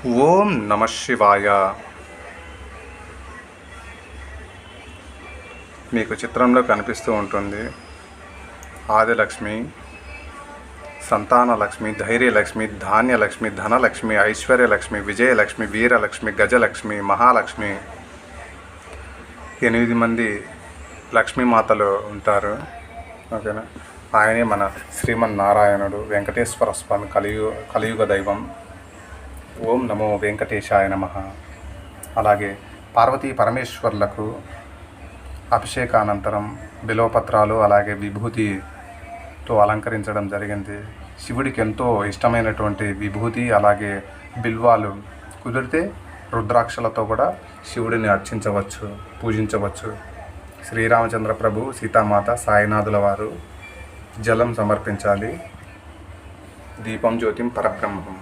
ఓం నమ శివాయ. మీకు చిత్రంలో కనిపిస్తూ ఉంటుంది ఆదిలక్ష్మి, సంతానలక్ష్మి, ధైర్యలక్ష్మి, ధాన్యలక్ష్మి, ధనలక్ష్మి, ఐశ్వర్యలక్ష్మి, విజయలక్ష్మి, వీరలక్ష్మి, గజలక్ష్మి, మహాలక్ష్మి. 8 మంది లక్ష్మీమాతలు ఉంటారు. ఓకేనా. ఆయనే మన శ్రీమన్నారాయణుడు, వెంకటేశ్వర స్వామి, కలియుగ దైవం. ఓం నమో వెంకటేశాయ నమః. అలాగే పార్వతీ పరమేశ్వర్లకు అభిషేకానంతరం బిల్వపత్రాలు అలాగే విభూతితో అలంకరించడం జరిగింది. శివుడికి ఎంతో ఇష్టమైనటువంటి విభూతి అలాగే బిల్వాలు, కుదిరితే రుద్రాక్షలతో కూడా శివుడిని అర్చించవచ్చు, పూజించవచ్చు. శ్రీరామచంద్ర ప్రభు, సీతామాత, సాయినాథుల వారు జలం సమర్పించాలి. దీపం జ్యోతిం పరబ్రహ్మం.